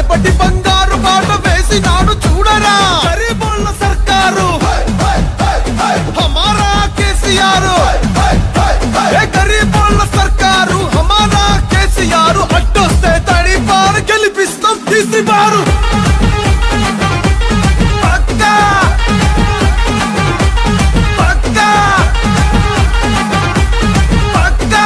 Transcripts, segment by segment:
రేపటి బంగారు బాట వేసినాడు చూడరా గరీబోళ్ళ సర్కారు హమారా కేసీఆర్ గరీబోళ్ళ సర్కారు హమారా కేసీఆర్ అడ్డొస్తే తడిపారు గెలిపిస్తాం తీసిపారు పక్కా పక్కా పక్కా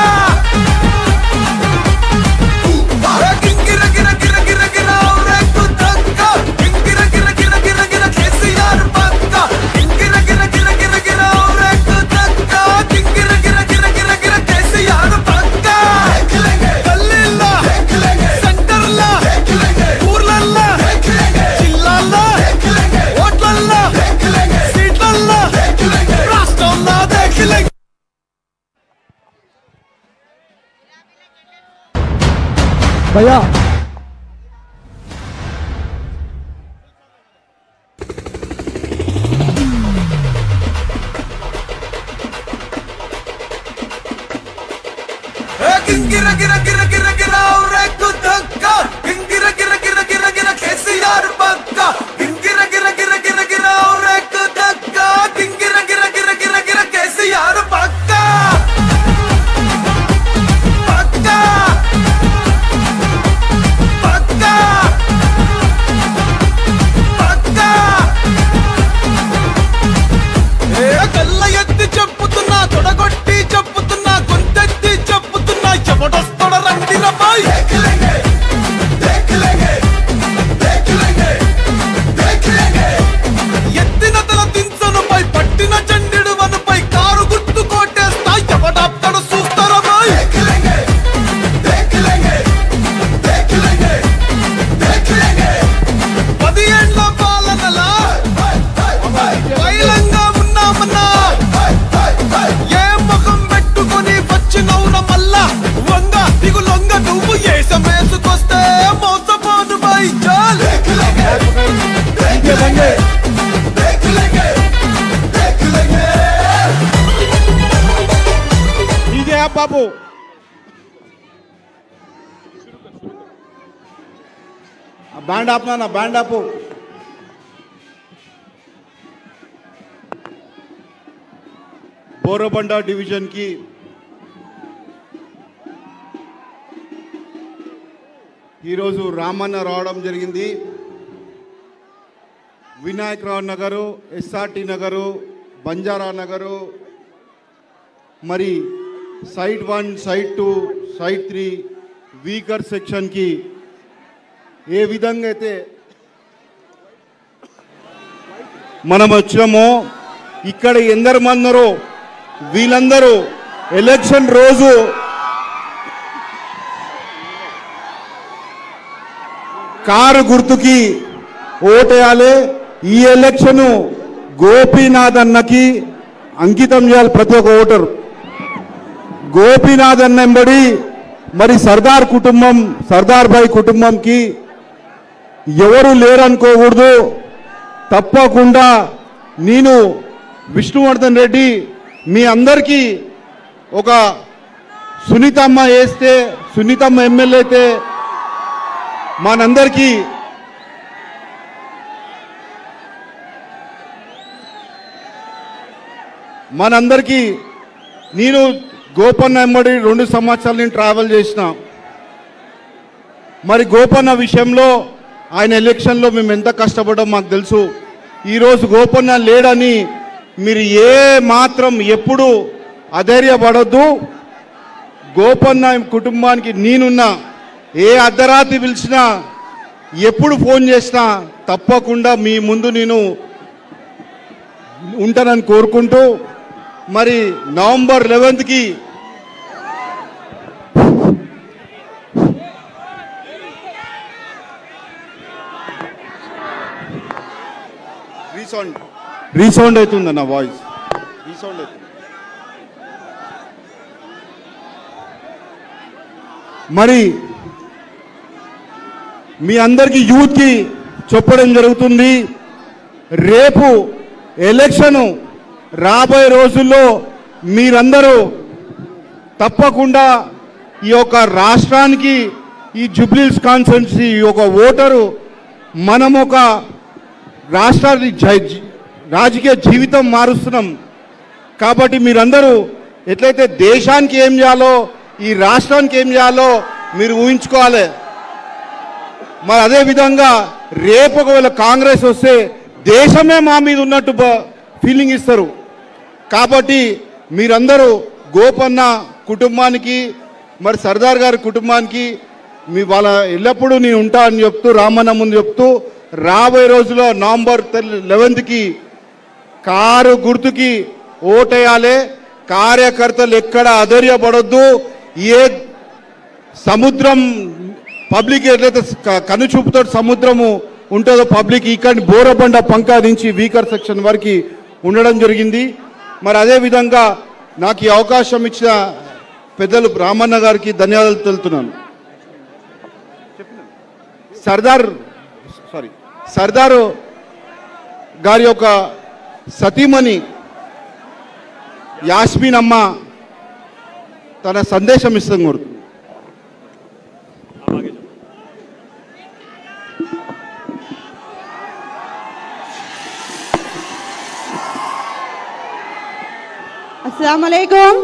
గింగిర గిర గిర గిర గిర రేకు దక్క గింగిర గిర గిర గిర గిర కేసీఆర్ పక్క గింగిర గిర గిర గిర గిర రేకు దక్క గింగిర గిర గిర గిర గిర కేసీఆర్ పక్క గల్లీల్లో సెంటర్లో ఊర్లల్లో జిల్లాల్లో ఓట్లల్లో సీట్లల్లో రాష్ట్రంలో దేఖిలేంగే भैया గింగిర గిర గిర గిర గిర రేకు దక్క గింగిర గిర గిర గిర గిర కేసీఆర్ పక్క గింగిర గిర గిర గిర గిర రేకు దక్క గింగిర గిర గిర గిర గిర కేసీఆర్ పక్క పక్క పక్క పక్క కళ్ళ ఎత్తి చెప్పుతున్నా తొడగొట్టి చెప్పుతున్నా గొంతెత్తి చెప్పుతున్నా ఎవడొస్తాడ రండి రబాయ్ ఎత్తిన తల దించనుపై పట్టిన చండెడు వనుపై కారు గుర్తు కొట్టేస్తా ఎవడాప్తాడు చూస్తారా బాయ్ 10 ఏళ్ల పాలనలా బయలంగా ఉన్నామన్నా ఏ ముఖం పెట్టుకొని వచ్చినవున మళ్ళా వంగ దిగులొంగ నువ్వు ఏసమేసుకొస్తే మోసపోను బై చాల్ डीजे आप बाबू बैंड आपना ना बैंड आपो बोरोबंडा डिवीजन की ఈరోజు రామన్న రావడం జరిగింది వినాయకరావు నగరు ఎస్ఆర్టీ నగరు బంజారా నగరు మరి సైట్ 1 సైట్ 2 సైట్ 3 వీకర్ సెక్షన్కి ఏ విధంగా అయితే మనం వచ్చామో ఇక్కడ ఎందరు మందరో వీళ్ళందరూ ఎలక్షన్ రోజు కారు గుర్తుకి ఓటేయాలి ఈ ఎలక్షన్ గోపీనాథ్ అన్నకి అంకితం చేయాలి ప్రతి ఒక్క ఓటరు గోపీనాథ్ అన్న ఎంబడి మరి సర్దార్ కుటుంబం సర్దార్ భాయ్ కుటుంబంకి ఎవరు లేరనుకోకూడదు తప్పకుండా నేను విష్ణువర్ధన్ రెడ్డి మీ అందరికీ ఒక సునీతమ్మ వేస్తే సునీతమ్మ ఎమ్మెల్యే అయితే మనందరికీ నేను గోపన్న ఎమ్మడి 2 సంవత్సరాలు నేను ట్రావెల్ చేసిన మరి గోపన్న విషయంలో ఆయన ఎలక్షన్లో మేము ఎంత కష్టపడ్డాం మాకు తెలుసు ఈరోజు గోపన్న లేడని మీరు ఏ మాత్రం ఎప్పుడు అధైర్యపడొద్దు గోపన్న కుటుంబానికి నేనున్నా ఏ అర్ధరాత్రి పిలిచినా ఎప్పుడు ఫోన్ చేసినా తప్పకుండా మీ ముందు నేను ఉంటానని కోరుకుంటూ మరి నవంబర్ 11కి రీసౌండ్ అవుతుందన్న వాయిస్ రీసౌండ్ అవుతుంది మరి మీ అందరికీ యూత్కి చెప్పడం జరుగుతుంది రేపు ఎలక్షన్ రాబోయే రోజుల్లో మీరందరూ తప్పకుండా ఈ యొక్క రాష్ట్రానికి ఈ జూబ్లీహిల్స్ కాన్స్టిట్యున్సీ ఒక ఓటరు మనం ఒక రాష్ట్రాన్ని రాజకీయ జీవితం మారుస్తున్నాం. కాబట్టి మీరందరూ ఎట్లయితే దేశానికి ఏం చేయాలో ఈ రాష్ట్రానికి ఏం చేయాలో మీరు ఊహించుకోవాలి. మరి అదేవిధంగా రేపు ఒకవేళ కాంగ్రెస్ వస్తే దేశమే మా మీద ఉన్నట్టు ఫీలింగ్ ఇస్తారు. కాబట్టి మీరందరూ గోపన్న కుటుంబానికి మరి సర్దార్ గారి కుటుంబానికి మీ వాళ్ళ ఎల్లప్పుడూ నేను ఉంటా అని చెప్తూ రామన్న ముందు చెప్తూ రాబోయే రోజుల్లో నవంబర్ 11కి కారు గుర్తుకి ఓటేయాలి. కార్యకర్తలు ఎక్కడ అధైర్యపడొద్దు. ఏ సముద్రం పబ్లిక్ ఎట్లయితే కనుచూపుతో సముద్రము ఉంటుందో పబ్లిక్ ఇక్కడ బోరబండ పంకా నుంచి వీకర్ సెక్షన్ వరకు ఉండడం జరిగింది. మరి అదేవిధంగా నాకు ఈ అవకాశం ఇచ్చిన పెద్దలు రామన్న గారికి ధన్యవాదాలు తెలుపుతున్నాను. సర్దార్ గారి యొక్క సతీమణి యాస్మిన్ అమ్మ తన సందేశం ఇస్తాం కోరుతుంది. अस्सलाम वालेकुम,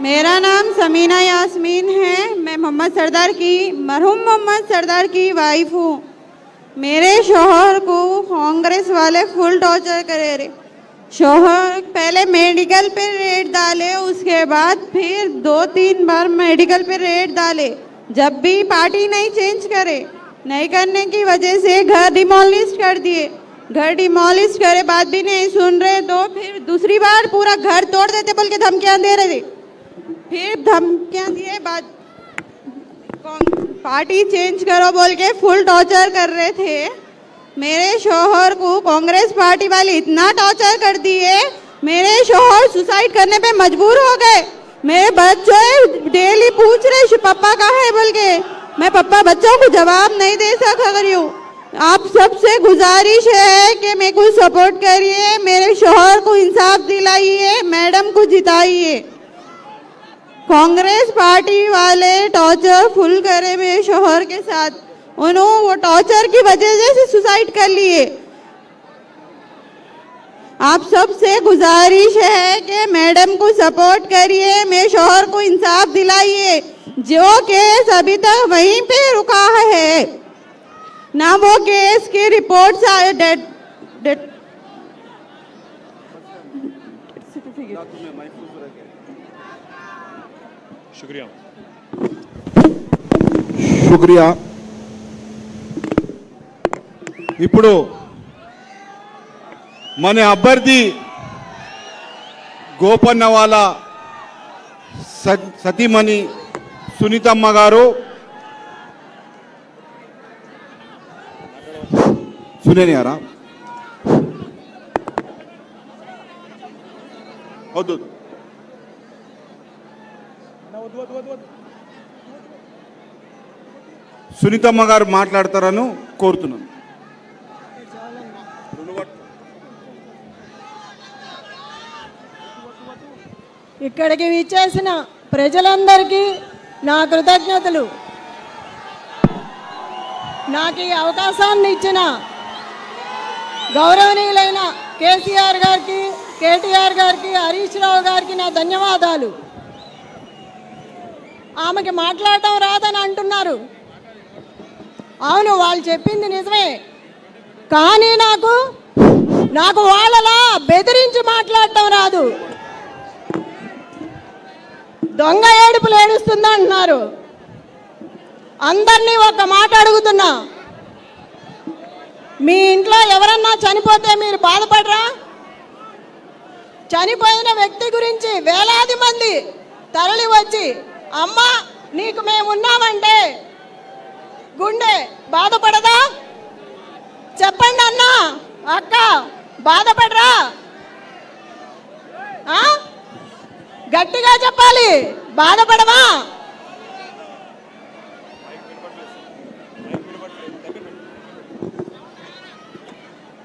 मेरा नाम समीना यास्मीन है। मैं मोहम्मद सरदार की मरहूम मोहम्मद सरदार की वाइफ हूँ। मेरे शोहर को कांग्रेस वाले फुल टॉर्चर करे रहे। शोहर पहले मेडिकल पे रेड डाले, उसके बाद फिर 2-3 बार मेडिकल पे रेड डाले। जब भी पार्टी नहीं चेंज करे, नहीं करने की वजह से घर डिमोलिश कर दिए। घर डिमोलिश करे बात भी नहीं सुन रहे तो फिर दूसरी बार पूरा घर तोड़ देते बोल के धमकियां दे रहे थे। फिर धमकियां दिए बाद पार्टी चेंज करो बोल के फुल टॉर्चर कर रहे थे। मेरे शोहर को कांग्रेस पार्टी वाले इतना टॉर्चर कर दिए, मेरे शोहर सुसाइड करने पे मजबूर हो गए। मेरे बच्चे डेली पूछ रहे पापा कहाँ है बोल के। मैं पापा बच्चों को जवाब नहीं दे सका रही हूँ। आप सबसे गुजारिश है कि मेरे को सपोर्ट करिए, मेरे शोहर को इंसाफ दिलाइए, मैडम को जिताइए। कांग्रेस पार्टी वाले टॉर्चर फुल करे मेरे शोहर के साथ, उन्होंने वो टॉर्चर की वजह से सुसाइड कर लिए। आप सबसे गुजारिश है कि मैडम को सपोर्ट करिए, मेरे शोहर को इंसाफ दिलाइए। जो केस अभी तक वहीं पे रुका है ना, वो केस की रिपोर्ट्स आए डेट शुक्रिया। ఇప్పుడు మన అభ్యర్థి గోపన్న వాళ్ళ సతీమణి సునీతమ్మ గారు सुने यारा సునీతమ్మ గారు మాట్లాడతారని కోరుతున్నాను. ఇక్కడికి విచ్చేసిన ప్రజలందరికీ నా కృతజ్ఞతలు. నాకు ఈ అవకాశాన్ని ఇచ్చిన గౌరవనీయులైన కేసీఆర్ గారికి, కేటీఆర్ గారికి, హరీష్ రావు గారికి నా ధన్యవాదాలు. ఆమెకి మాట్లాడటం రాదని అంటున్నారు. అవును, వాళ్ళు చెప్పింది నిజమే. కానీ నాకు వాళ్ళలా బెదిరించి మాట్లాడటం రాదు. దొంగ ఏడుపులు ఏడుస్తుందా అంటున్నారు. అందరినీ ఒక మాట అడుగుతున్నా, మీ ఇంట్లో ఎవరన్నా చనిపోతే మీరు బాధపడరా? చనిపోయిన వ్యక్తి గురించి వేలాది మంది తరలి వచ్చి అమ్మ నీకు మేమున్నామంటే గుండె బాధపడదా? చెప్పండి అన్న, అక్క, బాధపడరా? గట్టిగా చెప్పాలి, బాధపడవా?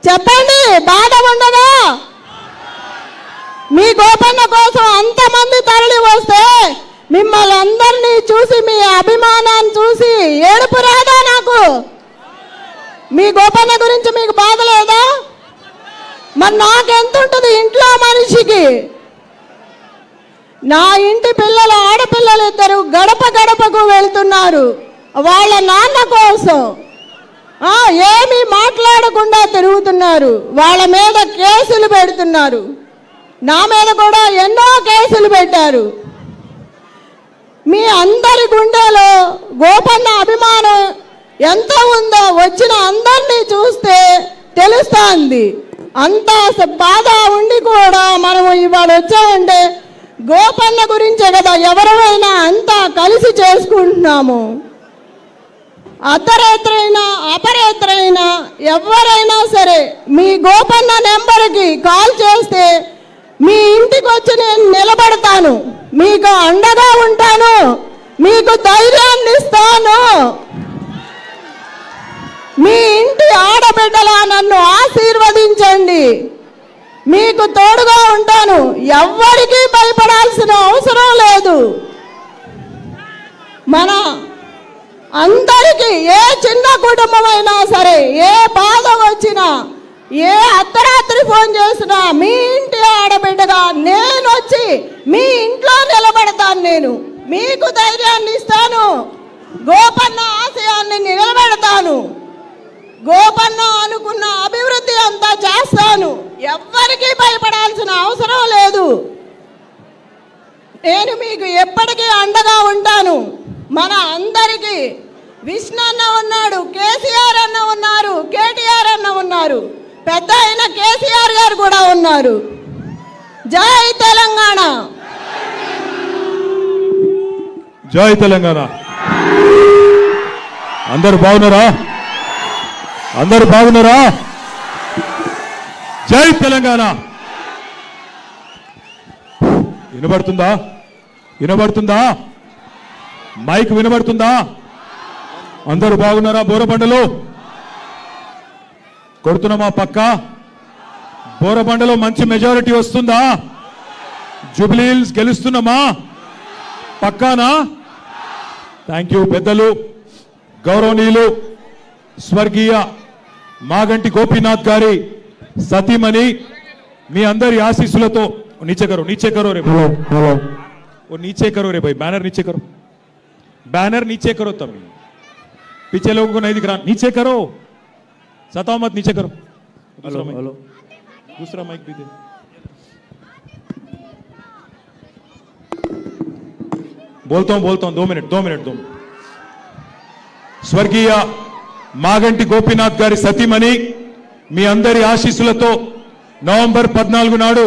చెప్పండి, బాధ ఉండదా? మీ గోపన్న కోసం అంతమంది తరలి వస్తే మిమ్మల్ని అందరినీ చూసి మీ అభిమానాన్ని చూసి ఏడుపు రాదా నాకు? మీ గోపన్న గురించి మీకు బాధ లేదా? మరి నాకెంత ఉంటుంది ఇంట్లో మనిషికి? నా ఇంటి పిల్లలు ఆడపిల్లలు ఇద్దరు గడప గడపకు వెళ్తున్నారు వాళ్ళ నాన్న కోసం. ఏమీ మాట్లాడకుండా తిరుగుతున్నారు. వాళ్ళ మీద కేసులు పెడుతున్నారు. నా మీద కూడా ఎన్నో కేసులు పెట్టారు. మీ అందరి గుండెలో గోపన్న అభిమానం ఎంత ఉందో వచ్చిన అందరినీ చూస్తే తెలుస్తుంది. అంత బాధ ఉండి కూడా మనము ఇవాళ వచ్చామంటే గోపన్న గురించే కదా ఎవరైనా అంతా కలిసి చేసుకుంటున్నాము. అర్ధరాత్రైనా అపరాత్రైనా ఎవరైనా సరే మీ గోపన్న నెంబర్కి కాల్ చేస్తే మీ ఇంటికి వచ్చి నేను నిలబడతాను, మీకు అండగా ఉంటాను, మీకు ధైర్యాన్ని ఇస్తాను. మీ ఇంటి ఆడబిడ్డలా నన్ను ఆశీర్వదించండి, మీకు తోడుగా ఉంటాను. ఎవ్వరికీ భయపడాల్సిన అవసరం లేదు. మన అందరికీ ఏ చిన్న కుటుంబమైనా సరే ఏ బాధ వచ్చినా ఏ అర్ధరాత్రి ఫోన్ చేసినా మీ ఇంటి ఆడబిడ్డగా నేను వచ్చి మీ ఇంట్లో నిలబడతాను. నేను మీకు ధైర్యాన్ని ఇస్తాను, గోపన్న ఆశయాన్ని నిలబెడతాను, గోపన్న అనుకున్న అభివృద్ధి అంతా చేస్తాను. ఎవ్వరికీ భయపడాల్సిన అవసరం లేదు. నేను మీకు ఎప్పటికీ అండగా ఉంటాను. మన అందరికీ విష్ణు అన్న ఉన్నాడు, కేసీఆర్ అన్న ఉన్నారు, కేటీఆర్ అన్న ఉన్నారు, పెద్ద అయిన కేసీఆర్ గారు కూడా ఉన్నారు. జై తెలంగాణ, జై తెలంగాణ. అందరు బాగున్నారా? అందరు బాగున్నారా? జై తెలంగాణ. వినబడుతుందా? వినబడుతుందా? మైక్ వినబడుతుందా? అందరూ బాగున్నారా? బోరబండలో కొడుతున్నామా? పక్క బోరబండలో మంచి మెజారిటీ వస్తుందా? జూబ్లీ హిల్స్ గెలుస్తున్నామా? పక్కానా? Thank you. పెద్దలు గౌరవనీయులు స్వర్గీయ మాగంటి గోపీనాథ్ గారి సతీమణి మీ అందరి ఆశీస్సులతో नीचे करो रे वो नीचे करो रे भाई, बैनर नीचे करो, बैनर नीचे करो, तब पीछे लोगों को नहीं दिख रहा, नीचे करो, सताओ मत, नीचे करो. हेलो दूसरा माइक भी दे. बोलता हूं 2 मिनट. స్వర్గీయ మాగంటి గోపీనాథ్ గారి సతీమణి మీ అందరి ఆశీస్సులతో నవంబర్ 14 నాడు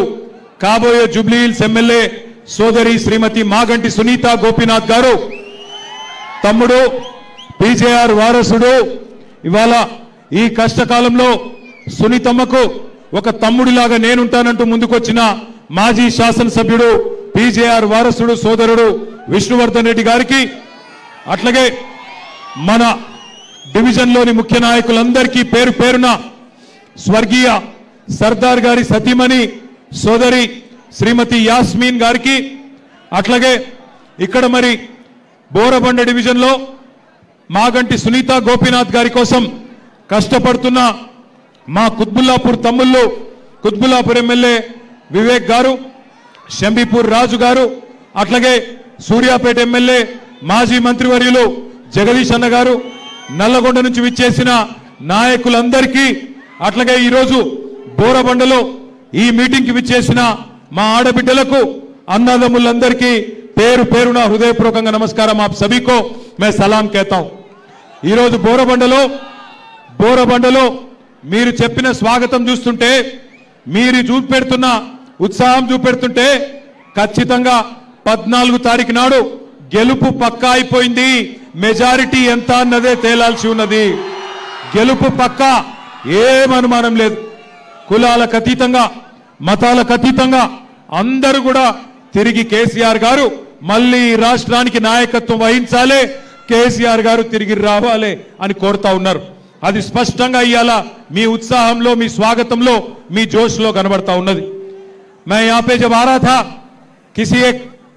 కాబోయే జూబ్లీ హిల్స్ ఎమ్మెల్యే సోదరి శ్రీమతి మాగంటి సునీత గోపీనాథ్ గారు తమ్ముడు పీజేఆర్ వారసుడు. ఇవాళ ఈ కష్టకాలంలో సునీతమ్మకు ఒక తమ్ముడిలాగా నేనుంటానంటూ ముందుకొచ్చిన మాజీ శాసనసభ్యుడు పీజేఆర్ వారసుడు సోదరుడు విష్ణువర్ధన్ రెడ్డి గారికి, అట్లాగే మన డివిజన్లోని ముఖ్య నాయకులందరికీ పేరు పేరున స్వర్గీయ సర్దార్ గారి సతీమణి సోదరి శ్రీమతి యాస్మీన్ గారికి, అట్లాగే ఇక్కడ మరి బోరబండ డివిజన్లో మాగంటి సునీత గోపీనాథ్ గారి కోసం కష్టపడుతున్న మా కుత్బుల్లాపూర్ తమ్ముళ్ళు, కుత్బుల్లాపూర్ ఎమ్మెల్యే వివేక్ గారు, షంబీపూర్ రాజు గారు, అట్లాగే సూర్యాపేట ఎమ్మెల్యే మాజీ మంత్రివర్యులు జగదీష్ అన్న గారు, నల్లగొండ నుంచి విచ్చేసిన నాయకులందరికీ, అట్లాగే ఈరోజు బోరబండలో ఈ మీటింగ్ కి విచ్చేసిన మా ఆడబిడ్డలకు, అన్నదమ్ములందరికీ పేరు పేరున హృదయపూర్వకంగా నమస్కారం. आप सभी को मैं सलाम कहता हूं. ఈ రోజు బోరబండలో మీరు చెప్పిన స్వాగతం చూస్తుంటే, మీరు చూపెడుతున్న ఉత్సాహం చూపెడుతుంటే ఖచ్చితంగా 14 తారీఖు నాడు గెలుపు పక్కా అయిపోయింది. మెజారిటీ ఎంత అన్నదే తేలాల్సి ఉన్నది. గెలుపు పక్కా, ఏం అనుమానం లేదు. కులాలకు అతీతంగా, మతాలకు అతీతంగా అందరూ కూడా తిరిగి కేసీఆర్ గారు మళ్ళీ రాష్ట్రానికి నాయకత్వం వహించాలి, కేసీఆర్ గారు తిరిగి రావాలి అని కోరుతా ఉన్నారు. అది స్పష్టంగా ఇయాల మీ ఉత్సాహంలో, మీ స్వాగతంలో, మీ జోష్లో కనబడతా ఉన్నది. मैं यहां पे जब आ रहा था, किसी एक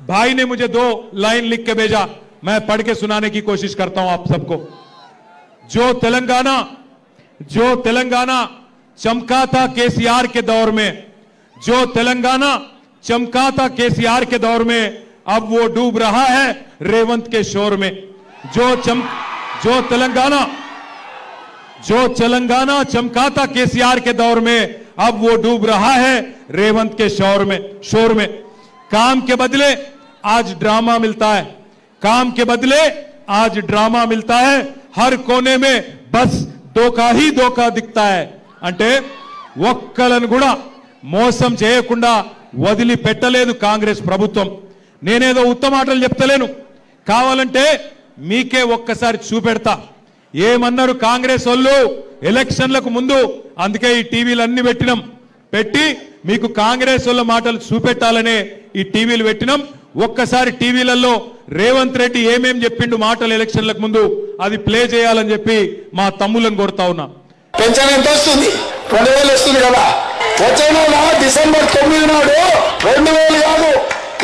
भाई ने मुझे 2 लाइन लिख के भेजा. मैं पढ़ के सुनाने की कोशिश करता हूं आप सबको। जो तेलंगाना चमका था केसीआर के दौर में, जो तेलंगाना चमका था केसीआर के दौर में, अब वो डूब रहा है रेवंत के शोर में। जो तेलंगाना चमका था केसीआर के दौर में, अब वो डूब रहा है रेवंत के शोर में। काम के बदले आज ड्रामा मिलता है, काम के बदले आज ड्रामा मिलता है। हर कोने में बस धोखा ही धोखा दिखता है। అంటే ఒక్కలను కూడా మోసం చేయకుండా వదిలిపెట్టలేదు కాంగ్రెస్ ప్రభుత్వం. నేనేదో ఉత్తమ మాటలు చెప్తలేను, కావాలంటే మీకే ఒక్కసారి చూపెడతా. ఏమన్నారు కాంగ్రెస్ వాళ్ళు ఎలక్షన్లకు ముందు? అందుకే ఈ టీవీలన్నీ పెట్టి మీకు కాంగ్రెస్ వాళ్ళ మాటలు చూపెట్టాలనే ఈ టీవీలు పెట్టినాం. ఒక్కసారి టీవీలలో రేవంత్ రెడ్డి ఏమేం చెప్పిండు మాటలు ఎలక్షన్లకు ముందు అది ప్లే చేయాలని చెప్పి మా తమ్ములను కోరుతా ఉన్నా. పెన్షన్ ఎంత వస్తుంది? 2000 వస్తుంది కదా. వచ్చే నెల డిసెంబర్ 9 నాడు 2000 కాదు,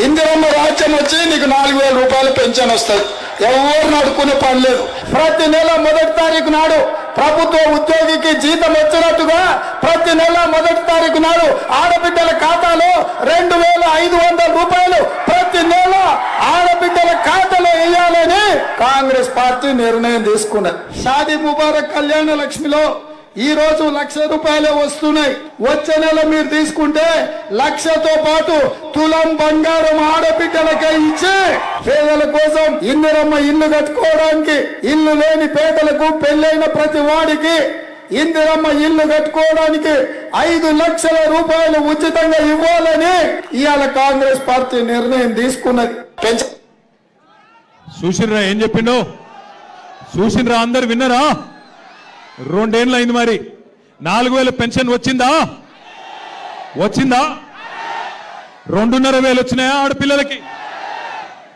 ఇందిరమ్మ రాజ్యం వచ్చి నీకు 4000 రూపాయలు పెన్షన్ వస్తుంది. ఎవరు నడుకునే పని లేదు. ప్రతి నెల 1వ తారీఖు నాడు ప్రభుత్వ ఉద్యోగికి జీతం వచ్చినట్టుగా ప్రతి నెల 1వ తారీఖు నాడు ఆడబిడ్డల ఖాతాలో 2500 రూపాయలు ప్రతి నెల ఆడబిడ్డల ఖాతాలో వేయాలని కాంగ్రెస్ పార్టీ నిర్ణయం తీసుకున్నది. షాదీ ముబారక్ కళ్యాణ లక్ష్మిలో ఈ రోజు 1,00,000 రూపాయలే వస్తున్నాయి. వచ్చే నెల మీరు తీసుకుంటే 1,00,000తో పాటు తులం బంగారం ఆడబిడ్డలకే ఇచ్చి పేదల కోసం ఇందిరమ్మ ఇల్లు కట్టుకోవడానికి, ఇల్లు లేని పేదలకు పెళ్లైన ప్రతి వాడికి ఇందిరమ్మ ఇల్లు కట్టుకోవడానికి 5 లక్షల రూపాయలు ఉచితంగా ఇవ్వాలని ఇవాళ కాంగ్రెస్ పార్టీ నిర్ణయం తీసుకున్నది. చూసినరా ఏం చెప్పిండో? చూసినరా? అందరు విన్నరా? 2 ఏళ్ళు అయింది. మరి 4000 పెన్షన్ వచ్చిందా? 2,500 వచ్చినాయా ఆడపిల్లలకి?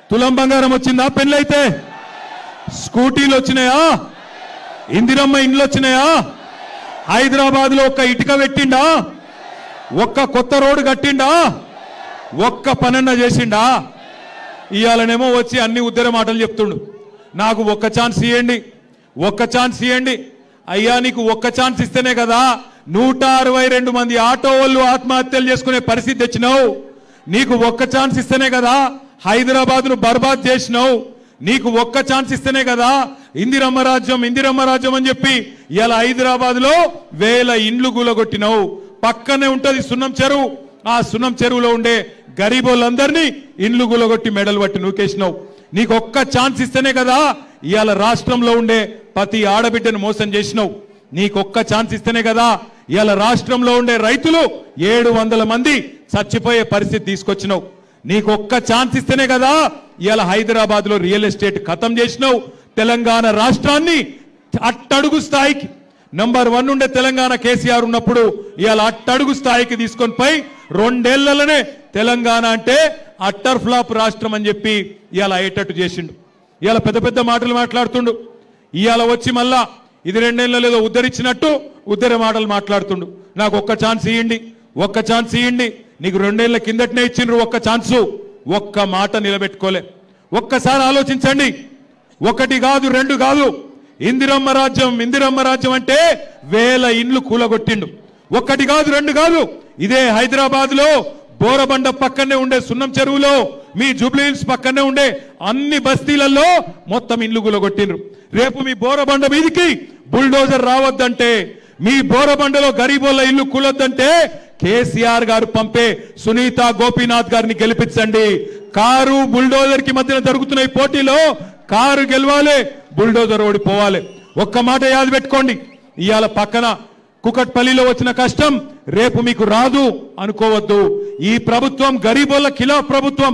తులం బంగారం వచ్చిందా? పెళ్ళైతే స్కూటీలు వచ్చినాయా? ఇందిరమ్మ ఇండ్లు వచ్చినాయా? హైదరాబాద్ లో ఒక్క ఇటుక పెట్టిండా? ఒక్క కొత్త రోడ్డు కట్టిండా? ఒక్క పనన్న చేసిండా? ఇవాళనేమో వచ్చి అన్ని ఉద్దర మాటలు చెప్తుండు. నాకు ఒక్క ఛాన్స్ ఇవ్వండి. అయ్యా నీకు ఒక్క ఛాన్స్ ఇస్తేనే కదా 162 మంది ఆటో వాళ్ళు ఆత్మహత్యలు చేసుకునే పరిస్థితి తెచ్చినావు. నీకు ఒక్క ఛాన్స్ ఇస్తేనే కదా హైదరాబాద్ ను బర్బాద్ చేసినావు. నీకు ఒక్క ఛాన్స్ ఇస్తేనే కదా ఇందిరమ్మ రాజ్యం అని చెప్పి ఇలా హైదరాబాద్ లో 1000 ఇండ్లు కూలగొట్టినావు. పక్కనే ఉంటది సున్నం చెరువు. ఆ సున్నం చెరువులో ఉండే గరీబోళ్ళందరినీ ఇండ్లు కూలగొట్టి మెడలు పట్టి నూకేసినావు. నీకు ఒక్క ఛాన్స్ ఇస్తేనే కదా ఇవాళ రాష్ట్రంలో ఉండే ప్రతి ఆడబిడ్డను మోసం చేసినావు. నీకు ఒక్క ఛాన్స్ ఇస్తేనే కదా ఇవాళ రాష్ట్రంలో ఉండే రైతులు 700 మంది చచ్చిపోయే పరిస్థితి తీసుకొచ్చినావు. నీకు ఒక్క ఛాన్స్ ఇస్తేనే కదా ఇవాళ హైదరాబాద్ లో రియల్ ఎస్టేట్ ఖతం చేసినావు. తెలంగాణ రాష్ట్రాన్ని అట్టడుగు స్థాయికి నంబర్ 1 ఉండే తెలంగాణ కేసీఆర్ ఉన్నప్పుడు ఇవాళ అట్టడుగు స్థాయికి తీసుకొని పోయి 2 ఏళ్లలోనే తెలంగాణ అంటే అట్టర్ ఫ్లాప్ రాష్ట్రం అని చెప్పి ఇవాళ అయ్యేటట్టు చేసిండు. ఇవాళ పెద్ద మాటలు మాట్లాడుతుండు. ఇవాళ వచ్చి మళ్ళా ఇది 2 ఏళ్ళ లేదో ఉద్దర మాటలు మాట్లాడుతుండు. నాకు ఒక్క ఛాన్స్ ఇవ్వండి. నీకు 2 ఏళ్ల కిందటనే ఇచ్చిండ్రు ఒక్క ఛాన్సు. ఒక్క మాట నిలబెట్టుకోలే. ఒక్కసారి ఆలోచించండి. 1 కాదు 2 కాదు. ఇందిరమ్మ రాజ్యం అంటే 1000 ఇండ్లు కూలగొట్టిండు. 1 కాదు 2 కాదు. ఇదే హైదరాబాద్ లో బోరబండ పక్కనే ఉండే సున్నం చెరువులో, మీ జూబ్లీ హిల్స్ పక్కనే ఉండే అన్ని బస్తీలలో మొత్తం ఇండ్లు కూలగొట్టిండ్రు. రేపు మీ బోరబండ మీదికి బుల్డోజర్ రావద్దంటే, మీ బోరబండలో గరీబోళ్ళ ఇల్లు కూలొద్దంటే కేసీఆర్ గారు పంపే సునీత గోపీనాథ్ గారిని గెలిపించండి. కారు బుల్డోజర్ కి మధ్యన జరుగుతున్న ఈ పోటీలో కారు గెలవాలి, బుల్డోజర్ ఓడిపోవాలి. ఒక్క మాట యాది పెట్టుకోండి. ఇవాళ పక్కన కుకట్పల్లిలో వచ్చిన కష్టం రేపు మీకు రాదు అనుకోవద్దు. ఈ ప్రభుత్వం గరీబోళ్ళ ఖిలాఫ్ ప్రభుత్వం.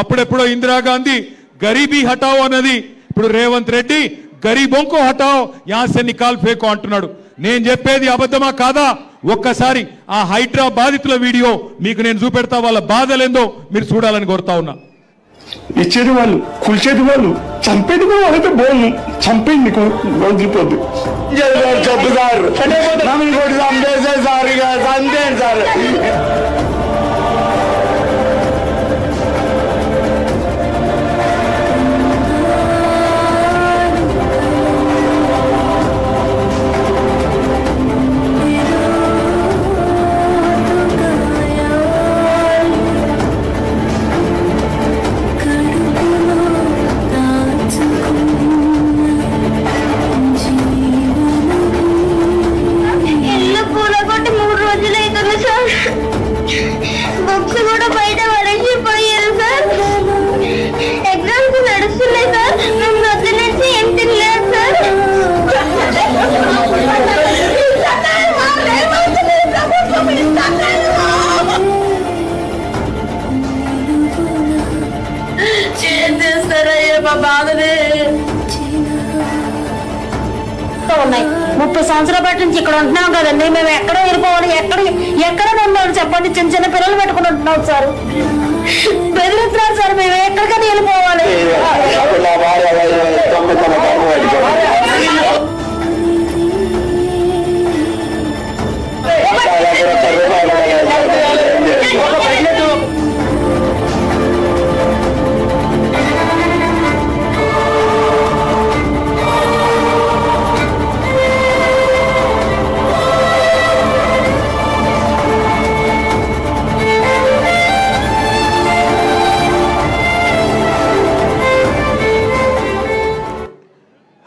అప్పుడెప్పుడో ఇందిరాగాంధీ గరీబీ హటావో అన్నది, ఇప్పుడు రేవంత్ రెడ్డి గరీబోంకో హటావో యాసే నికాల్ ఫేకో అంటున్నాడు. నేను చెప్పేది అబద్ధమా కాదా? ఒక్కసారి ఆ హైడ్రా బాధితుల వీడియో మీకు నేను చూపెడతా. వాళ్ళ బాధలేందో మీరు చూడాలని కోరుతా ఉన్నా. ఇచ్చేది వాళ్ళు, కూల్చేది వాళ్ళు, చంపేది కూడా వాళ్ళైతే బోను చంపేది నీకు వదిలిపోద్దు. చెప్పు సార్, నన్ను కూడా చంపేసే సార్, ఇక చంపేయండి సార్. 30 సంవత్సరాల పాటు నుంచి ఇక్కడ ఉంటున్నాం కదండి. మేము ఎక్కడ వెళ్ళిపోవాలి, ఎక్కడ ఉన్నాం చెప్పండి. చిన్న చిన్న పిల్లలు పెట్టుకుని ఉంటున్నాం సార్. బెదిరిస్తున్నారు సార్. మేము ఎక్కడికైనా వెళ్ళిపోవాలి.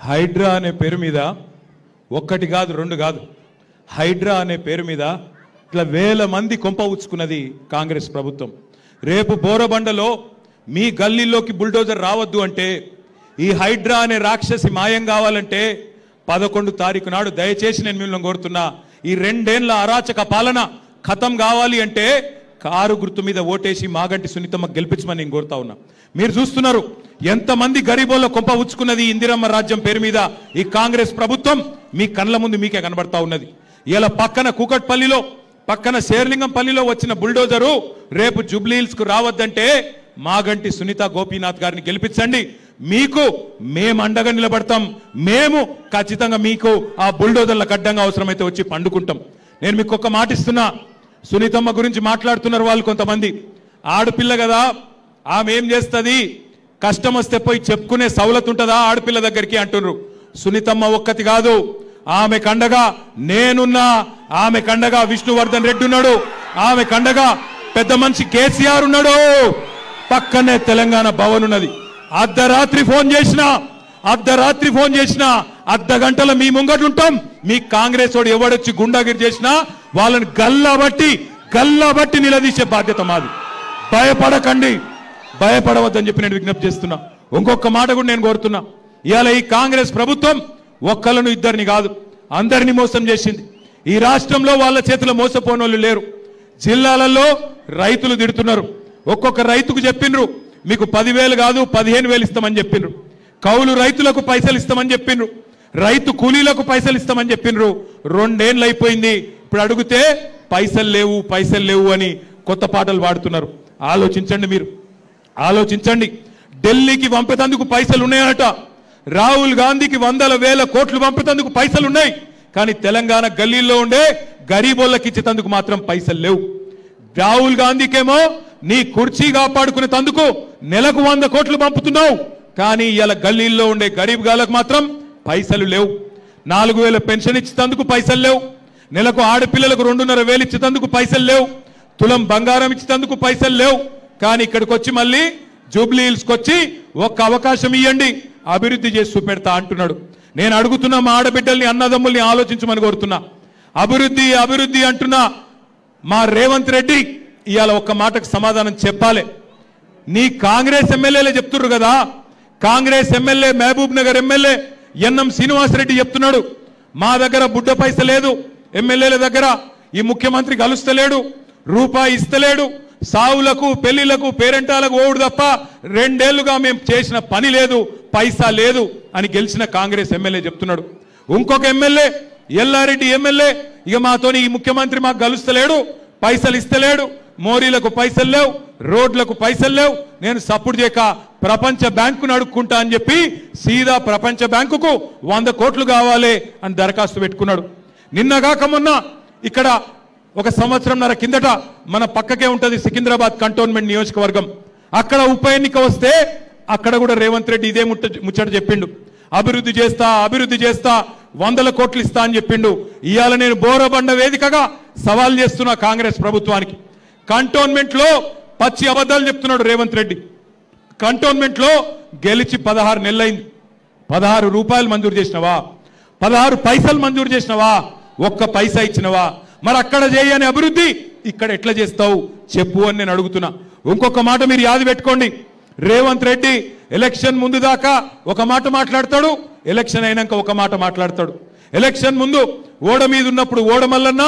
హైడ్రా అనే పేరు మీద ఒక్కటి కాదు, రెండు కాదు, హైడ్రా అనే పేరు మీద ఇట్లా వేల మంది కొంప ఉచ్చుకున్నది కాంగ్రెస్ ప్రభుత్వం. రేపు బోరబండలో మీ గల్లీలోకి బుల్డోజర్ రావద్దు అంటే, ఈ హైడ్రా అనే రాక్షసి మాయం కావాలంటే 11 తారీఖు నాడు దయచేసి నేను మిమ్మల్ని కోరుతున్నా, ఈ 2 ఏళ్ల అరాచక పాలన ఖతం కావాలి అంటే కారు గుర్తు మీద ఓటేసి మాగంటి సునీతమ్మ గెలిపించమని నేను కోరుతా ఉన్నా. మీరు చూస్తున్నారు ఎంతమంది గరీబోళ్ళ కొంప ఉచ్చుకున్నది ఇందిరమ్మ రాజ్యం పేరు మీద ఈ కాంగ్రెస్ ప్రభుత్వం మీ కళ్ళ ముందు మీకే కనబడతా ఉన్నది. ఇలా పక్కన కూకట్పల్లిలో, పక్కన శేర్లింగంపల్లిలో వచ్చిన బుల్డోజరు రేపు జూబ్లీహిల్స్ కు రావద్దంటే మాగంటి సునీత గోపీనాథ్ గారిని గెలిపించండి. మీకు మేము అండగా నిలబడతాం. మేము ఖచ్చితంగా మీకు ఆ బుల్డోజర్లకు అడ్డంగా అవసరమైతే వచ్చి పండుకుంటాం. నేను మీకు ఒక మాట ఇస్తున్నా. సునీతమ్మ గురించి మాట్లాడుతున్నారు వాళ్ళు కొంతమంది. ఆడపిల్ల కదా, ఆమె ఏం చేస్తుంది, కష్టం వస్తే పోయి చెప్పుకునే సౌలత్ ఉంటుందా ఆడపిల్ల దగ్గరికి అంటున్నారు. సునీతమ్మ ఒక్కటి కాదు, ఆమె కండగా నేనున్నా, ఆమె కండగా విష్ణువర్ధన్ రెడ్డి ఉన్నాడు, ఆమె కండగా పెద్ద మనిషి కేసీఆర్ ఉన్నాడు, పక్కనే తెలంగాణ భవన్ ఉన్నది. అర్ధరాత్రి ఫోన్ చేసినా అర్ధ గంటల మీ ముంగటుంటాం. మీ కాంగ్రెస్ వాడు ఎవడొచ్చి గుండాగిరి చేసినా వాళ్ళని గల్లబట్టి నిలదీసే బాధ్యత మాది. భయపడకండి, భయపడవద్దని చెప్పి నేను విజ్ఞప్తి చేస్తున్నా. ఇంకొక మాట కూడా నేను కోరుతున్నా. ఇవాళ ఈ కాంగ్రెస్ ప్రభుత్వం ఒక్కళ్ళను ఇద్దరిని కాదు, అందరినీ మోసం చేసింది. ఈ రాష్ట్రంలో వాళ్ళ చేతిలో మోసపోని వాళ్ళు లేరు. జిల్లాలలో రైతులు తిడుతున్నారు. ఒక్కొక్క రైతుకు చెప్పిండ్రు మీకు 10,000 కాదు 15,000 ఇస్తామని చెప్పిండ్రు. కౌలు రైతులకు పైసలు ఇస్తామని చెప్పిండ్రు. రైతు కూలీలకు పైసలు ఇస్తామని చెప్పిండ్రు. 2 ఏళ్ళు అయిపోయింది. ఇప్పుడు అడిగితే పైసలు లేవు అని కొత్త పాటలు పాడుతున్నారు. ఆలోచించండి, మీరు ఆలోచించండి. ఢిల్లీకి పంపేందుకు పైసలు ఉన్నాయట. రాహుల్ గాంధీకి 100,000 కోట్లు పంపేందుకు పైసలు ఉన్నాయి. కానీ తెలంగాణ గల్లీల్లో ఉండే గరీబోళ్ళకి ఇచ్చేందుకు మాత్రం పైసలు లేవు. రాహుల్ గాంధీకేమో నీ కుర్చీ కాపాడుకునేందుకు నెలకు 100 కోట్లు పంపుతున్నావు. కానీ ఇలా గల్లీల్లో ఉండే గరీబ్ గాళ్ళకు మాత్రం పైసలు లేవు. 4,000 పెన్షన్ ఇచ్చేందుకు పైసలు లేవు. నెలకు ఆడపిల్లలకు 2,500 ఇచ్చేందుకు పైసలు లేవు. తులం బంగారం ఇచ్చేందుకు పైసలు లేవు. కానీ ఇక్కడికి వచ్చి మళ్ళీ జూబ్లీహిల్స్కి వచ్చి ఒక్క అవకాశం ఇవ్వండి, అభివృద్ధి చేసి చూపెడతా అంటున్నాడు. నేను అడుగుతున్నా, మా ఆడబిడ్డల్ని అన్నదమ్ముల్ని ఆలోచించమని కోరుతున్నా. అభివృద్ధి అంటున్నా మా రేవంత్ రెడ్డి ఇవాళ ఒక్క మాటకు సమాధానం చెప్పాలి. నీ కాంగ్రెస్ ఎమ్మెల్యేలే చెప్తున్నారు కదా, Congress MLA Mahabubnagar MLA N M Srinivasa Reddy చెప్తున్నాడు, మా దగ్గర బుడ్డ పైస లేదు, ఎమ్మెల్యేల దగ్గర ఈ ముఖ్యమంత్రి కలుస్తలేడు, రూపాయి ఇస్తలేడు, సావులకు పెళ్లిలకు పేరెంటాలకు ఓడు తప్ప 2 ఏళ్లుగా మేము చేసిన పని లేదు, పైసా లేదు అని గెలిచిన కాంగ్రెస్ ఎమ్మెల్యే చెప్తున్నాడు. ఇంకొక ఎమ్మెల్యే ఎల్లారెడ్డి ఎమ్మెల్యే ఇక మాతోని ఈ ముఖ్యమంత్రి మాకు కలుస్తలేడు, పైసలు ఇస్తలేడు, మోరీలకు పైసలు లేవు, రోడ్లకు పైసలు లేవు, నేను సపోర్ట్ చేయక ప్రపంచ బ్యాంకును అడుక్కుంటా అని చెప్పి సీదా ప్రపంచ బ్యాంకుకు 100 కోట్లు కావాలి అని దరఖాస్తు పెట్టుకున్నాడు. నిన్నగాక మొన్న ఇక్కడ 1 సంవత్సరంన్నర కిందట మన పక్కకే ఉంటుంది సికింద్రాబాద్ కంటోన్మెంట్ నియోజకవర్గం, అక్కడ ఉప ఎన్నిక వస్తే అక్కడ కూడా రేవంత్ రెడ్డి ఇదే ముచ్చట చెప్పిండు, అభివృద్ధి చేస్తా 100 కోట్లు ఇస్తా అని చెప్పిండు. ఇవాళ నేను బోరబండ వేదికగా సవాల్ చేస్తున్నా కాంగ్రెస్ ప్రభుత్వానికి. కంటోన్మెంట్ లో పచ్చి అబద్ధాలు చెప్తున్నాడు రేవంత్ రెడ్డి. కంటోన్మెంట్ లో గెలిచి 16 నెలలైంది, 16 రూపాయలు మంజూరు చేసినవా, 16 పైసలు మంజూరు చేసినవా, 1 పైసా ఇచ్చినవా? మరి అక్కడ చేయని అభివృద్ధి ఇక్కడ ఎట్లా చేస్తావు చెప్పు అని నేను అడుగుతున్నా. ఇంకొక మాట మీరు యాది పెట్టుకోండి, రేవంత్ రెడ్డి ఎలక్షన్ ముందు దాకా ఒక మాట మాట్లాడతాడు, ఎలక్షన్ అయినాక ఒక మాట మాట్లాడతాడు. ఎలక్షన్ ముందు ఓడ మీద ఉన్నప్పుడు ఓడ మల్లన్న,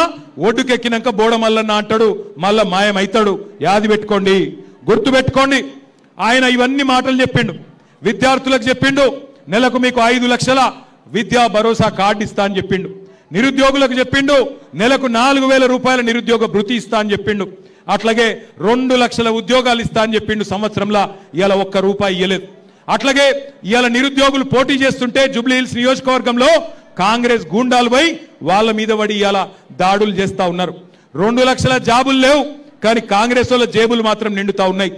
ఒడ్డుకెక్కినాక బోడ మల్లన్న అంటాడు, మళ్ళా మాయమవుతాడు. యాది పెట్టుకోండి, గుర్తు పెట్టుకోండి. ఆయన ఇవన్నీ మాటలు చెప్పిండు, విద్యార్థులకు చెప్పిండు నెలకు మీకు 5 లక్షల విద్యా భరోసా కార్డు ఇస్తా అని చెప్పిండు. నిరుద్యోగులకు చెప్పిండు నెలకు 4,000 రూపాయల నిరుద్యోగ భృతి ఇస్తా అని చెప్పిండు. అట్లాగే 2 లక్షల ఉద్యోగాలు ఇస్తా అని చెప్పిండు. సంవత్సరంలో ఇవాళ 1 రూపాయి ఇవ్వలేదు. అట్లాగే ఇవాళ నిరుద్యోగులు పోటీ చేస్తుంటే జూబ్లీ హిల్స్ నియోజకవర్గంలో కాంగ్రెస్ గూండాలు పోయి వాళ్ళ మీద పడి ఇవాళ దాడులు చేస్తా ఉన్నారు. 2 లక్షల జాబులు లేవు, కానీ కాంగ్రెస్ వాళ్ళ జేబులు మాత్రం నిండుతా ఉన్నాయి.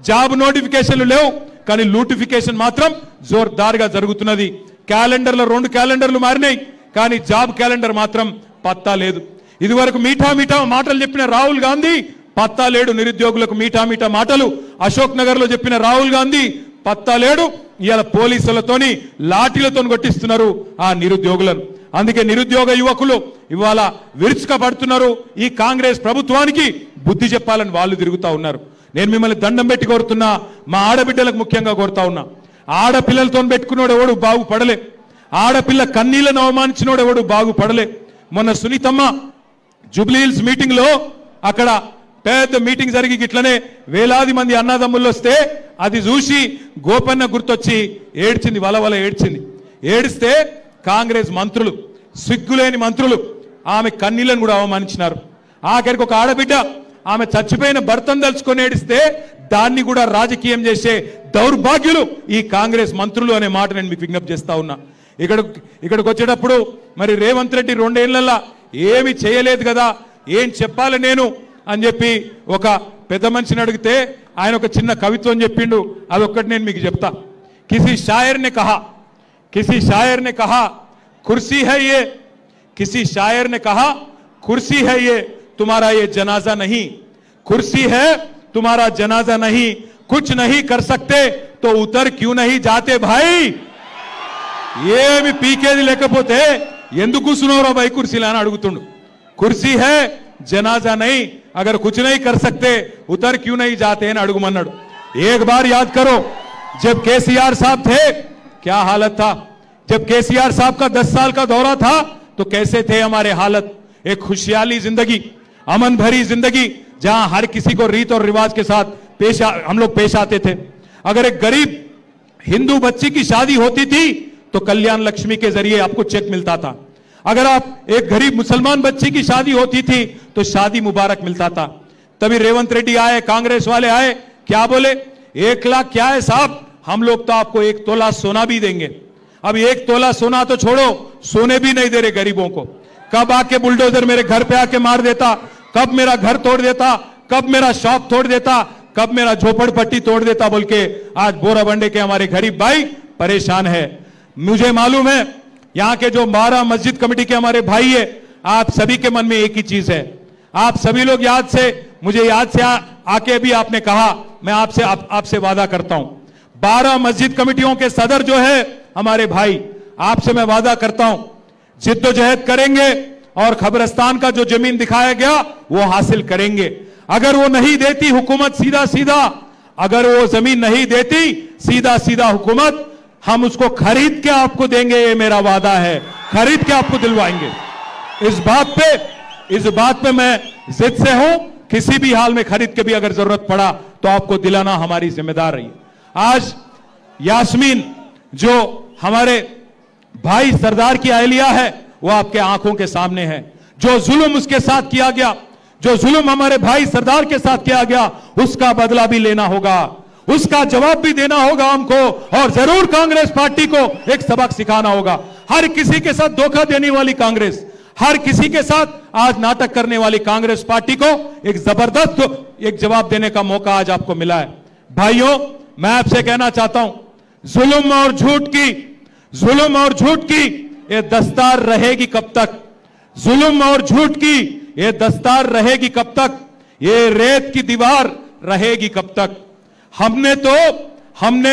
జాబ్ నోటిఫికేషన్లు లేవు, కానీ లూటిఫికేషన్ మాత్రం జోర్దార్గా జరుగుతున్నది. క్యాలెండర్లో 2 క్యాలెండర్లు మారినాయి, కానీ జాబ్ క్యాలెండర్ మాత్రం పత్తా లేదు. ఇదివరకు మీఠా మీఠా మాటలు చెప్పిన రాహుల్ గాంధీ పత్తా లేడు. నిరుద్యోగులకు మీఠా మీఠా మాటలు అశోక్ నగర్ లో చెప్పిన రాహుల్ గాంధీ పత్తా లేడు. ఇవాళ పోలీసులతోని లాఠీలతో కొట్టిస్తున్నారు ఆ నిరుద్యోగులను. అందుకే నిరుద్యోగ యువకులు ఇవాళ విరుచుకపడుతున్నారు. ఈ కాంగ్రెస్ ప్రభుత్వానికి బుద్ధి చెప్పాలని వాళ్ళు తిరుగుతా ఉన్నారు. నేను మిమ్మల్ని దండం పెట్టి కోరుతున్నా, మా ఆడబిడ్డలకు ముఖ్యంగా కోరుతా ఉన్నా, ఆడపిల్లలతో పెట్టుకున్నాడు ఎవడు బాగుపడలే, ఆడపిల్ల కన్నీళ్లను అవమానించినోడు ఎవడు బాగుపడలే. మొన్న సునీతమ్మ జూబ్లీ హిల్స్ మీటింగ్ లో అక్కడ పెద్ద మీటింగ్ జరిగి ఇట్లనే వేలాది మంది అన్నదమ్ముళ్ళు వస్తే అది చూసి గోపన్న గుర్తొచ్చి ఏడ్చింది, వలవల ఏడ్చింది. ఏడిస్తే కాంగ్రెస్ మంత్రులు, సిగ్గులేని మంత్రులు ఆమె కన్నీళ్లను కూడా అవమానించినారు. ఆఖరికి ఒక ఆడబిడ్డ ఆమె చచ్చిపోయిన భర్తను తలుచుకొని ఏడిస్తే దాన్ని కూడా రాజకీయం చేసే దౌర్భాగ్యులు ఈ కాంగ్రెస్ మంత్రులు అనే మాట నేను మీకు విజ్ఞప్తి చేస్తా ఉన్నా. ఇక్కడికి వచ్చేటప్పుడు మరి రేవంత్ రెడ్డి 2 ఏళ్లలో ఏమి చేయలేదు కదా, ఏం చెప్పాలి నేను అని చెప్పి ఒక పెద్ద మనిషిని అడిగితే ఆయన ఒక చిన్న కవిత్వం చెప్పిండు. అదొక్కటి నేను మీకు చెప్తా. కిసి షాయర్ నే కహా కుర్సీ హై యే, కిసి షాయర్ నే కహా కుర్సీ హై యే तुम्हारा ये जनाजा नहीं, कुर्सी है तुम्हारा जनाजा नहीं, कुछ नहीं कर सकते तो उतर क्यों नहीं जाते भाई. ఏమి పీకేది లేకపోతే ఎందుకు కూర్చున్నారో భాई కుర్సీలో అని అడుగుతుండు. కుర్సీ है जनाजा नहीं, अगर कुछ नहीं कर सकते उतर क्यों नहीं जाते అని అడుగుమన్నాడు. एक बार याद करो, जब केसीआर साहब थे क्या हालत था, जब केसीआर साहब का 10 साल का दौरा था तो कैसे थे हमारे हालत. एक खुशहाली जिंदगी, अमन भरी जिंदगी, जहां हर किसी को रीत और रिवाज के साथ हम लोग पेश आते थे. अगर एक गरीब हिंदू बच्ची की शादी होती थी तो कल्याण लक्ष्मी के जरिए आपको चेक मिलता था. अगर आप एक गरीब मुसलमान बच्ची की शादी होती थी तो शादी मुबारक मिलता था. तभी रेवंत रेड्डी आए, कांग्रेस वाले आए, क्या बोले, 1 लाख क्या है साहब, हम लोग तो आपको 1 तोला सोना भी देंगे. अब 1 तोला सोना तो छोड़ो, सोने भी नहीं दे रहे गरीबों को. कब आके बुलडोजर मेरे घर पे आके मार देता, कब मेरा घर तोड़ देता, कब मेरा शॉप तोड़ देता, कब मेरा झोपड़पट्टी तोड़ देता बोल के आज बोराबंडे के हमारे गरीब भाई परेशान है. मुझे मालूम है यहां के जो 12 मस्जिद कमेटी के हमारे भाई है, आप सभी के मन में एक ही चीज है. आप सभी लोग मुझे याद से आके भी आपने कहा, मैं आपसे वादा करता हूं, 12 मस्जिद कमेटियों के सदर जो है हमारे भाई, आपसे मैं वादा करता हूं जिद्दोजहद करेंगे और खबरस्तान का जो जमीन दिखाया गया वो हासिल करेंगे. अगर वो नहीं देती हुकूमत सीधा अगर वो जमीन नहीं देती सीधा हुकूमत, हम उसको खरीद के आपको देंगे, ये मेरा वादा है, खरीद के आपको दिलवाएंगे. इस बात पे मैं जिद से हूं, किसी भी हाल में खरीद के भी अगर जरूरत पड़ा तो आपको दिलाना हमारी जिम्मेदार रही. आज यास्मीन जो हमारे भाई सरदार की अहलिया है वो आपके आंखों के सामने है. जो जुल्म उसके साथ किया गया, जो जुल्म हमारे भाई सरदार के साथ किया गया, उसका बदला भी लेना होगा, उसका जवाब भी देना होगा हमको, और जरूर कांग्रेस पार्टी को एक सबक सिखाना होगा. हर किसी के साथ धोखा देने वाली कांग्रेस, हर किसी के साथ आज नाटक करने वाली कांग्रेस पार्टी को एक जबरदस्त एक जवाब देने का मौका आज आपको मिला है. भाइयों, मैं आपसे कहना चाहता हूं, जुल्म और झूठ की ये दस्तार रहेगी कब तक, जुल्म और झूठ की ये दस्तार रहेगी कब तक, ये रेत की दीवार रहेगी कब तक. हमने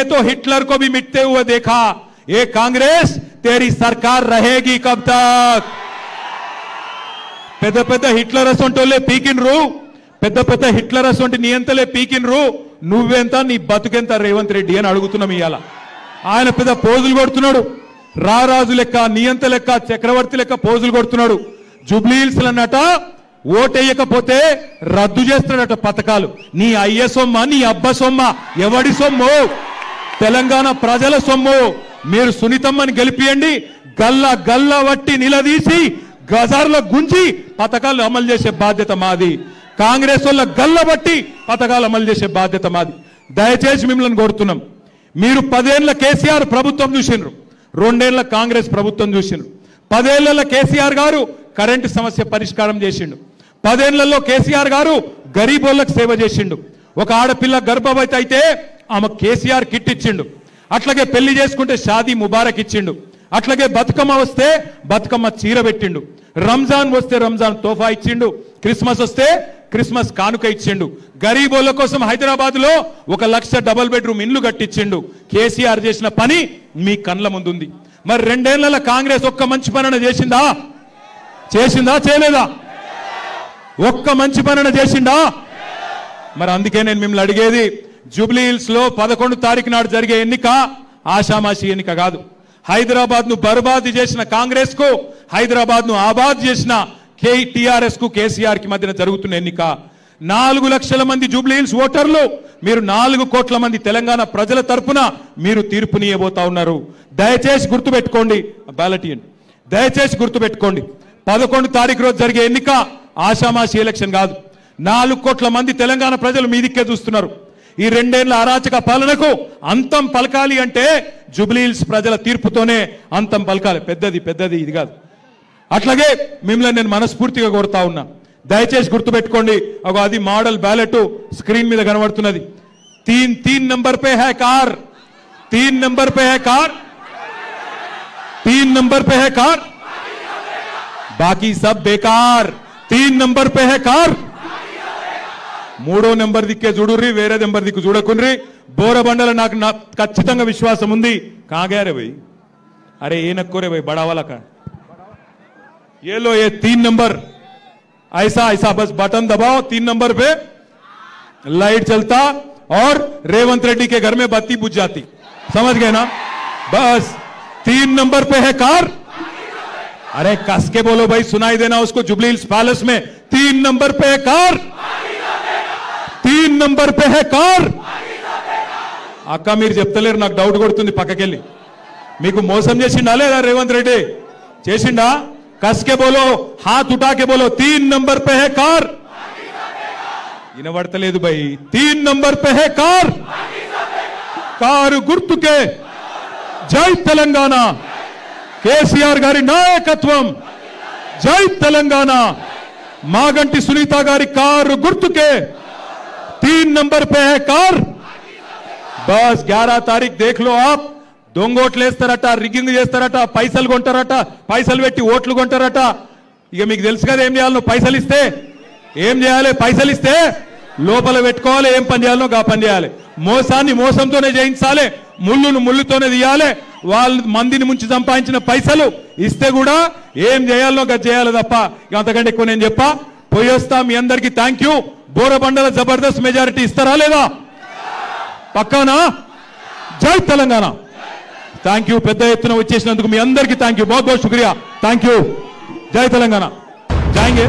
तो हिटलर को भी मिटते हुए देखा, ये कांग्रेस तेरी सरकार रहेगी कब तक. పెద్ద హిట్లర్ అసొంటోలే పీకిన్రు, పెద్ద హిట్లర్ అసొంటి నియంతలే పీకిన్రు, నువ్వెంత నీ బతుకెంత రేవంత్ రెడ్డి అని అడుగుతున్నాం. ఇవాళ ఆయన పెద్ద పోజులు కొడుతున్నాడు, రారాజు లెక్క, నియంత లెక్క, చక్రవర్తి లెక్క పోజులు కొడుతున్నాడు. జూబ్లీ హిల్స్ అన్నట ఓటేయకపోతే రద్దు చేస్తున్నాడట పథకాలు. నీ అయ్య సొమ్మ, నీ అబ్బ సొమ్మ, ఎవడి సొమ్ము, తెలంగాణ ప్రజల సొమ్ము. మీరు సునీతమ్మని గెలిపియండి, గల్ల గల్ల వట్టి నిలదీసి గజార్లో గుంజి పథకాలు అమలు చేసే బాధ్యత మాది. కాంగ్రెస్ వాళ్ళ గల్ల బట్టి పథకాలు అమలు చేసే బాధ్యత మాది. దయచేసి మిమ్మల్ని కోరుతున్నాం, మీరు 10 ఏళ్ల కేసీఆర్ ప్రభుత్వం చూసిండ్రు, 2 ఏళ్ల కాంగ్రెస్ ప్రభుత్వం చూసిండ్రు. 10 ఏళ్లలో కేసీఆర్ గారు కరెంటు సమస్య పరిష్కారం చేసిండు. 10 ఏళ్లలో కేసీఆర్ గారు గరీబోళ్ళకు సేవ చేసిండు. ఒక ఆడపిల్ల గర్భవతి అయితే ఆమె కేసీఆర్ కిట్ ఇచ్చిండు. అట్లాగే పెళ్లి చేసుకుంటే షాదీ ముబారక్ ఇచ్చిండు. అట్లాగే బతుకమ్మ వస్తే బతుకమ్మ చీర పెట్టిండు. రంజాన్ వస్తే రంజాన్ తోఫా ఇచ్చిండు. క్రిస్మస్ వస్తే క్రిస్మస్ కానుక ఇచ్చిండు. గరీబోళ్ళ కోసం హైదరాబాద్ లో 1 లక్ష డబుల్ బెడ్రూమ్ ఇల్లు కట్టించిండు. కేసీఆర్ చేసిన పని మీ కండ్ల ముందుంది. మరి 2 ఏళ్ల కాంగ్రెస్ ఒక్క మంచి పని చేసిందా? చేయలేదా? ఒక్క మంచి పని చేసిందా? మరి అందుకే నేను మిమ్మల్ని అడిగేది, జూబ్లీ హిల్స్ లో 11 తారీఖు నాడు జరిగే ఎన్నిక ఆషామాషి ఎన్నిక కాదు. హైదరాబాద్ ను బర్బాద్ చేసిన కాంగ్రెస్ కు, హైదరాబాద్ ను ఆబాద్ చేసిన టీఆర్ఎస్ కు, కేసీఆర్ కి మధ్యన జరుగుతున్న ఎన్నిక. 4 లక్షల మంది జూబ్లీ హిల్స్ ఓటర్లు, మీరు 4 కోట్ల మంది తెలంగాణ ప్రజల తరపున మీరు తీర్పునియబోతా ఉన్నారు. దయచేసి గుర్తుపెట్టుకోండి, బ్యాలెట్ ఇవ్వండి. దయచేసి గుర్తుపెట్టుకోండి, 11 తారీఖు రోజు జరిగే ఎన్నిక ఆషామాషి ఎలక్షన్ కాదు. 4 కోట్ల మంది తెలంగాణ ప్రజలు మీ దిక్కే చూస్తున్నారు. ఈ 2 ఏళ్ల అరాచక పాలనకు అంతం పలకాలి అంటే జూబ్లీ హిల్స్ ప్రజల తీర్పుతోనే అంతం పలకాలి. పెద్దది ఇది కాదు. అట్లాగే మిమ్మల్ని నేను మనస్ఫూర్తిగా కోరుతా ఉన్నా, దయచేసి గుర్తుపెట్టుకోండి. అది మోడల్ బ్యాలెట్ స్క్రీన్ మీద కనబడుతున్నది. 3 నంబర్ పే హై కార్, 3 నంబర్ పే హై కార్, 3 నంబర్ పే హై కార్, బాకీ సబ్ బేకార్. 3 నంబర్ పే హై కార్. 3వ నెంబర్ దిక్కే చూడుర్రి, వేరే నెంబర్ దిక్కు చూడకుండ్రి. బోరబండల నాకు ఖచ్చితంగా విశ్వాసం ఉంది. కాగారే భయ్, అరే ఏ నక్కోరే భయ్, బడావాలా का ये लो, ये 3 नंबर ऐसा बस बटन दबाओ, 3 नंबर पे लाइट चलता और रेवंत रेड्डी के घर में बत्ती बुझ जाती. समझ गए ना? बस 3 नंबर पे है कार. अरे कस के बोलो भाई, सुनाई देना उसको. जुबली हिल्स पैलेस में 3 नंबर पे है कार, 3 नंबर पे है कार. అక్క మీరు చెప్తలేరు, నాకు డౌట్ కొడుతుంది. పక్కకెళ్ళి మీకు మోసం చేసిండా లేదా రేవంత్ రెడ్డి? చేసిండా? కస్కే బోలో, హాత్ ఉఠాకే బోలో, 3 నంబర్ పే హై కార్. వినబడతలేదు భయ్. 3 నంబర్ పే హై కార్. కారు గుర్తుకే జై తెలంగాణ, కేసీఆర్ గారి నాయకత్వం. జై తెలంగాణ. మాగంటి సునీత గారి కారు గుర్తుకే 3 नंबर पे है कार. बस 11 तारीख देख लो आप. దొంగోట్లు వేస్తారట, రిగ్గింగ్ చేస్తారట, పైసలు కొంటారట, పైసలు పెట్టి ఓట్లు కొంటారట. ఇక మీకు తెలుసు కదా ఏం చేయాలో. పైసలు ఇస్తే ఏం చేయాలి? పైసలు ఇస్తే లోపల పెట్టుకోవాలి. ఏం పని చేయాలో గా పని చేయాలి. మోసాన్ని మోసంతోనే జయించాలి, ముళ్ళును ముళ్ళుతోనే తీయాలి. వాళ్ళు మందిని ముంచి సంపాదించిన పైసలు ఇస్తే కూడా ఏం చేయాలో గా చేయాలి తప్ప అంతకంటే ఎక్కువ నేను చెప్పా. పోయొస్తా. మీ అందరికీ థ్యాంక్ యూ. బోరబండల జబర్దస్త్ మెజారిటీ ఇస్తారా లేదా? పక్కానా? జై తెలంగాణ. Thank you. పెద్ద ఎత్తున వచ్చేసినందుకు మీ అందరికీ థ్యాంక్ యూ. बहुत बहुत शुक्रिया. Thank you. జై తెలంగాణ. జాయింగే.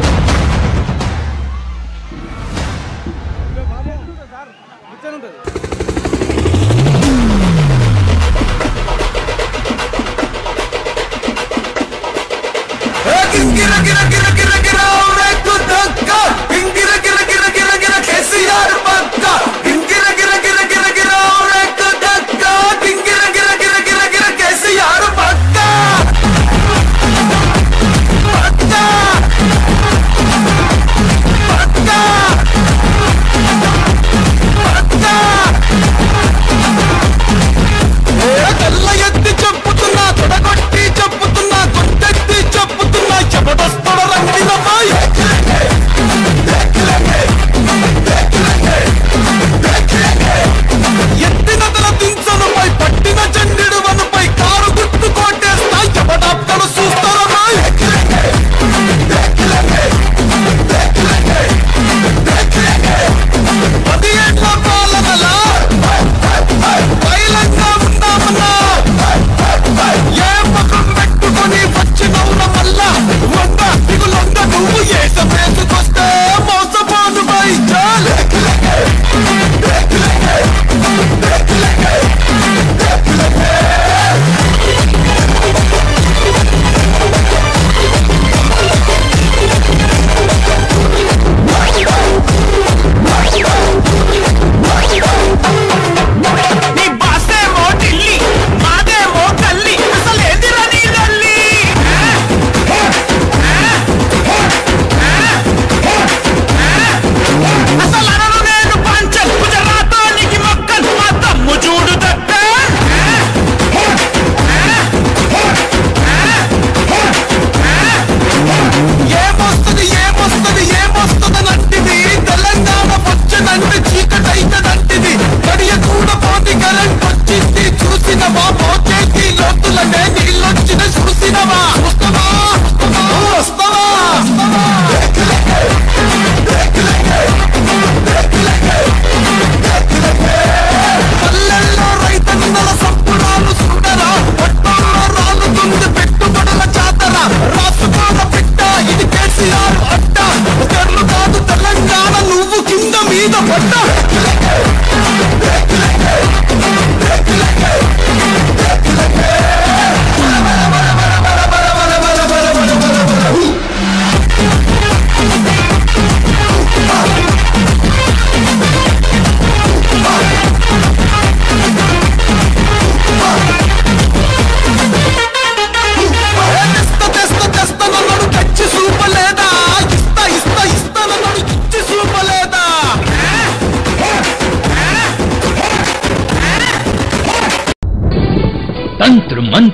చెప్పుతున్నా, తొడగొట్టి చెప్పుతున్నా, గుండెత్తి చెప్పుతున్నా, జబర్దస్త్ రండి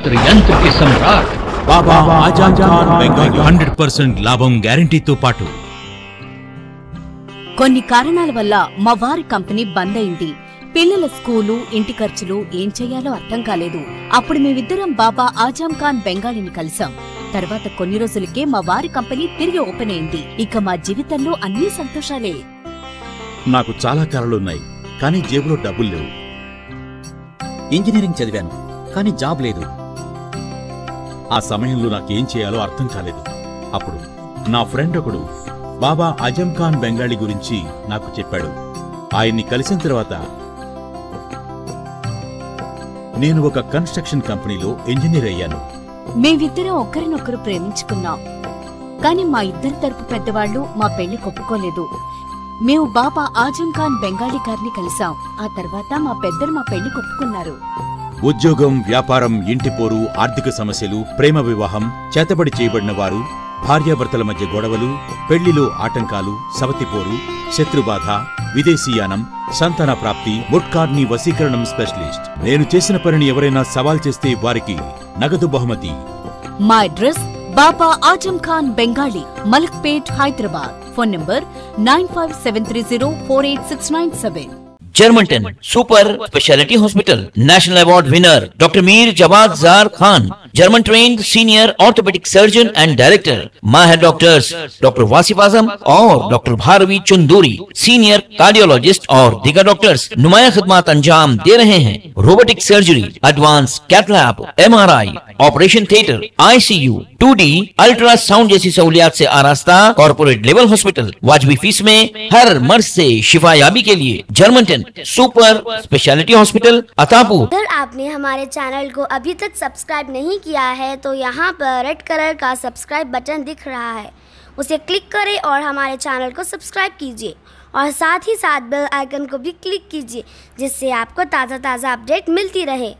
यंत्र के सम्राट बाबा आजम खान बंगाली 100% లాభం గ్యారెంటీతో పాటు. కొన్ని కారణాల వల్ల మా వారి కంపెనీ బంద్ అయింది. పిల్లల స్కూలు, ఇంటి ఖర్చులు ఏం చేయాలో అర్థం కాలేదు. అప్పుడు మేమిద్దరం బాబా ఆజం ఖాన్ బెంగాలీని కలిసాం. తర్వాత కొన్ని రోజులకే మా వారి కంపెనీ తిరిగి ఓపెన్ అయింది. ఇక మా జీవితంలో అన్ని సంతోషాలే. నాకు చాలా కలలున్నాయి, కానీ జేబులో డబ్బులు లేవు. ఇంజనీరింగ్ చదివాను, కానీ జాబ్ లేదు. ఆ సమయంలో నాకేం చేయాలో అర్థం కాలేదు. అప్పుడు నా ఫ్రెండ్ ఒకడు బాబా ఆజం ఖాన్ బెంగాలీ గురించి నాకు చెప్పాడు. ఆయన్ని కలిసిన తర్వాత నేను ఒక కన్స్ట్రక్షన్ కంపెనీలో ఇంజనీర్ అయ్యాను. మేమిద్దరం ఒకరినొకరు ప్రేమించుకున్నాం. కాని మా ఇద్దరి తరపు పెద్దవాళ్లు మా పెళ్లి ఒప్పుకోలేదు. మేము బాబా ఆజం ఖాన్ బెంగాలీ గారిని కలిసాం. ఆ తర్వాత మా పెద్దలు మా పెళ్లి ఒప్పుకున్నారు. ఉద్యోగం, వ్యాపారం, ఇంటి పోరు, ఆర్థిక సమస్యలు, ప్రేమ వివాహం, చేతబడి చేయబడిన వారు, భార్యాభర్తల మధ్య గొడవలు, పెళ్లిలో ఆటంకాలు, సవతిపోరు, శత్రుబాధ, విదేశీయానం, సంతాన ప్రాప్తి, ముట్కార్ని వశీకరణం స్పెషలిస్ట్. నేను చేసిన పనిని ఎవరైనా సవాల్ చేస్తే వారికి నగదు బహుమతి. మా address Baba Azam Khan Bengali, Malakpet, Hyderabad. Phone number 9573048697. Germanten super speciality hospital, national award winner doctor Mir Jawad Zar Khan, German trained senior orthopaedic surgeon and director. माहिर डॉक्टर्स डॉक्टर वासिफ आजम और doctor Bharavi Chunduri, senior cardiologist और दीगर डॉक्टर्स नुमाया खिदमत अंजाम दे रहे हैं. Robotic surgery, advance cath lab, MRI, operation theatre, ICU, 2D ultrasound जैसी सहूलियात से आरास्ता कॉर्पोरेट लेवल हॉस्पिटल. वाजबी फीस में हर मर्ज से शिफायाबी के लिए Germanton super speciality hospital, Attapur. अगर आपने हमारे चैनल को अभी तक सब्सक्राइब नहीं किया है तो यहाँ पर रेड कलर का सब्सक्राइब बटन दिख रहा है, उसे क्लिक करें और हमारे चैनल को सब्सक्राइब कीजिए और साथ ही साथ बेल आइकन को भी क्लिक कीजिए, जिससे आपको ताज़ा अपडेट मिलती रहे.